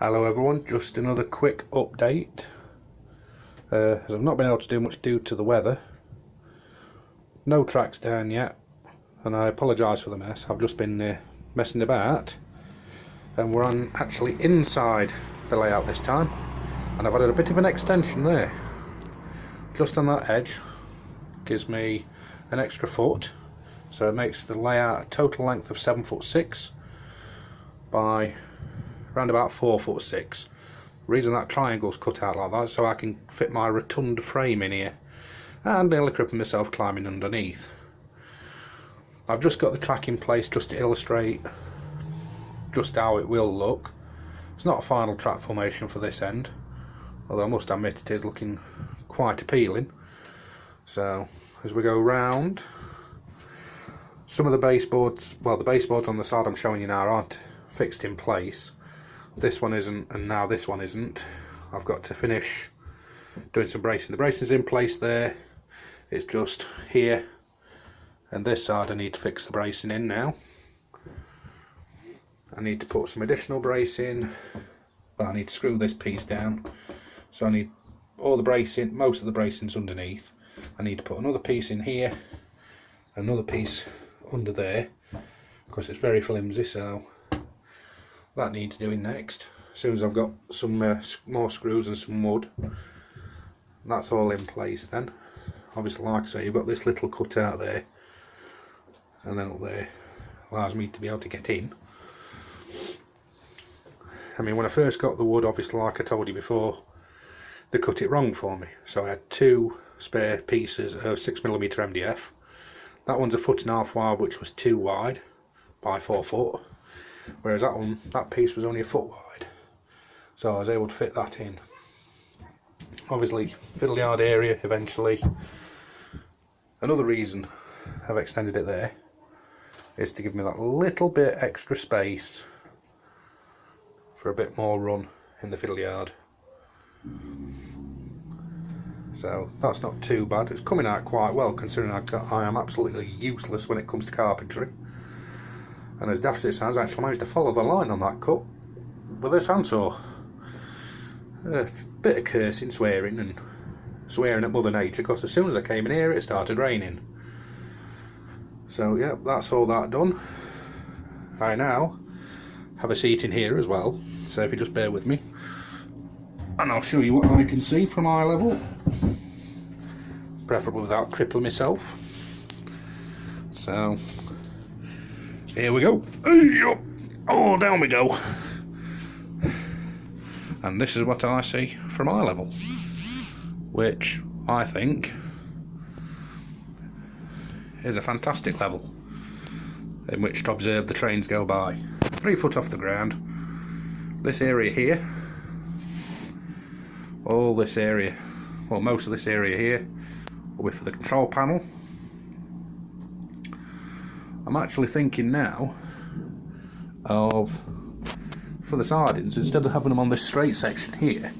Hello everyone, just another quick update. As I've not been able to do much due to the weather. No tracks down yet, and I apologise for the mess. I've just been messing about, and we're actually inside the layout this time, and I've added a bit of an extension there. Just on that edge, gives me an extra foot, so it makes the layout a total length of 7'6" by around about 4'6". The reason that triangle's cut out like that is so I can fit my rotund frame in here and nearly cripple myself climbing underneath. I've just got the track in place just to illustrate just how it will look. It's not a final track formation for this end, although I must admit it is looking quite appealing. So as we go round, some of the baseboards, well, the baseboards on the side I'm showing you now aren't fixed in place. This one isn't, and now this one isn't. I've got to finish doing some bracing. The bracing's in place there. It's just here and this side I need to fix the bracing in now. I need to put some additional bracing, but I need to screw this piece down. So I need all the bracing, most of the bracing's underneath. I need to put another piece in here, another piece under there, because it's very flimsy, so that needs doing next. As soon as I've got some more screws and some mud, that's all in place then. Obviously, like I say, you've got this little cutout there, and then up there allows me to be able to get in. I mean, when I first got the wood, obviously, like I told you before, they cut it wrong for me. So I had two spare pieces of 6mm MDF. That one's 1.5 foot wide, which was 2 wide by 4 foot. Whereas that piece was only 1 foot wide, so I was able to fit that in. Obviously, fiddle yard area eventually. Another reason I've extended it there is to give me that little bit extra space for a bit more run in the fiddle yard. So that's not too bad. It's coming out quite well, considering I am absolutely useless when it comes to carpentry. And as daft as it sounds, I actually managed to follow the line on that cut with this handsaw. A bit of cursing, swearing at Mother Nature, because as soon as I came in here it started raining. So yeah, that's all that done. I now have a seat in here as well, so if you just bear with me, and I'll show you what I can see from eye level, preferably without crippling myself. So here we go. Oh, down we go. And this is what I see from eye level, which I think is a fantastic level in which to observe the trains go by. 3 foot off the ground. This area here, all this area, well, most of this area here will be for the control panel. I'm actually thinking now of, for the sardines, instead of having them on this straight section here,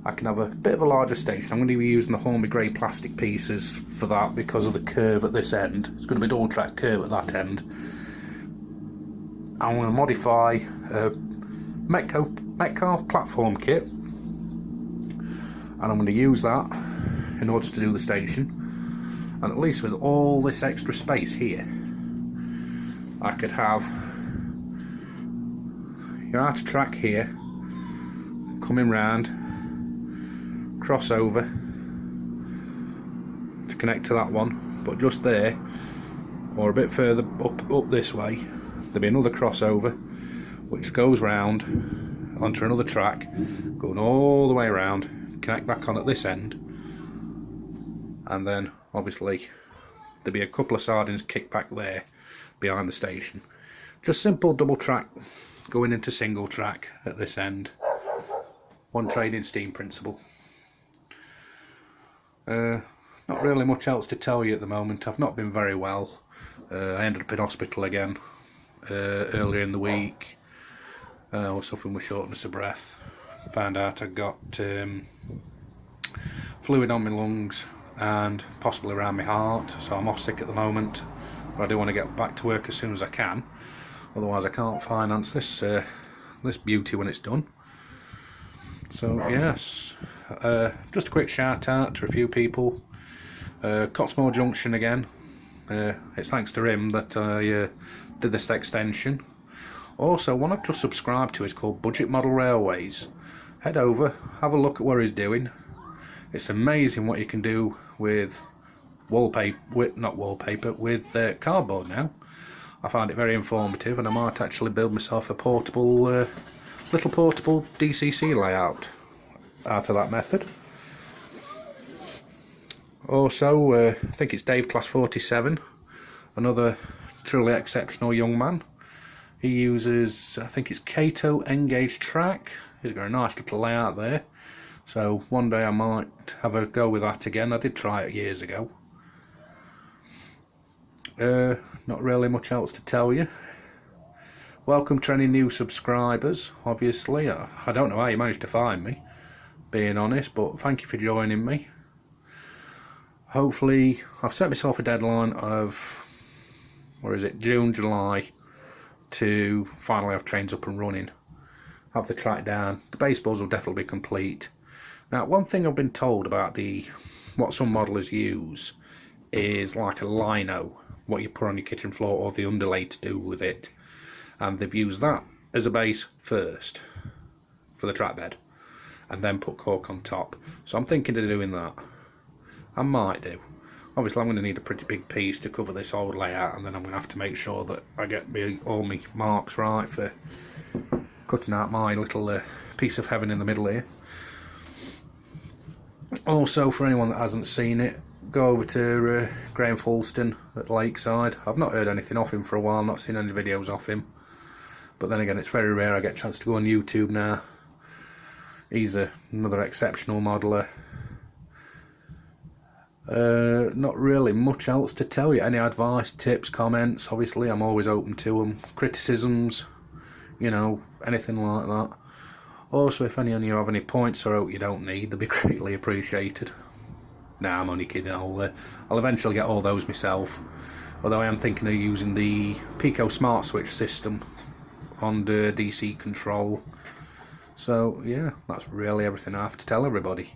I can have a bit of a larger station. I'm going to be using the Hornby grey plastic pieces for that because of the curve at this end. It's going to be a dual track curve at that end. I'm going to modify a Metcalfe platform kit, and I'm going to use that in order to do the station. And at least with all this extra space here, I could have your outer track here, coming round, cross over to connect to that one, but just there, or a bit further up this way, there'll be another crossover which goes round onto another track, going all the way around, connect back on at this end, and then obviously there'll be a couple of sardines kicked back there behind the station. Just simple double track going into single track at this end. One train in steam principle. Not really much else to tell you at the moment. I've not been very well. I ended up in hospital again earlier in the week. I was suffering with shortness of breath. Found out I got fluid on my lungs and possibly around my heart, so I'm off sick at the moment. But I do want to get back to work as soon as I can, otherwise I can't finance this beauty when it's done. So yes, just a quick shout out to a few people. Cotsmore Junction again. It's thanks to him that I did this extension. Also, one I've just subscribed to is called Budget Model Railways. Head over, have a look at what he's doing. It's amazing what you can do with wallpaper, with cardboard now. I find it very informative, and I might actually build myself a portable, little portable DCC layout out of that method. Also, I think it's Dave Class 47, another truly exceptional young man. He uses, I think it's Kato N-gauge track. He's got a nice little layout there. So one day I might have a go with that again. I did try it years ago. Not really much else to tell you. Welcome to any new subscribers, obviously. I don't know how you managed to find me, being honest, but thank you for joining me. Hopefully, I've set myself a deadline of, where is it, June, July, to finally have trains up and running, have the track down. The baseboards will definitely be complete. Now, one thing I've been told about what some modelers use is like a lino, what you put on your kitchen floor, or the underlay to do with it, and they've used that as a base first for the track bed and then put cork on top. So I'm thinking of doing that. I might do. Obviously I'm going to need a pretty big piece to cover this old layout, and then I'm going to have to make sure that I get all my marks right for cutting out my little piece of heaven in the middle here. Also, for anyone that hasn't seen it, go over to Graham Fulston at Lakeside. I've not heard anything off him for a while, not seen any videos off him, but then again, it's very rare I get a chance to go on YouTube now. He's another exceptional modeler. Not really much else to tell you. Any advice, tips, comments, obviously I'm always open to them. Criticisms, you know, anything like that. Also, if any of you have any points or out you don't need, they'll be greatly appreciated. Nah, I'm only kidding. I'll eventually get all those myself, although I am thinking of using the Pico Smart Switch system on the DC control. So yeah, that's really everything I have to tell everybody.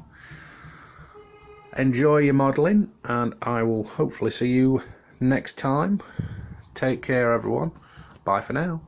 Enjoy your modelling, and I will hopefully see you next time. Take care, everyone. Bye for now.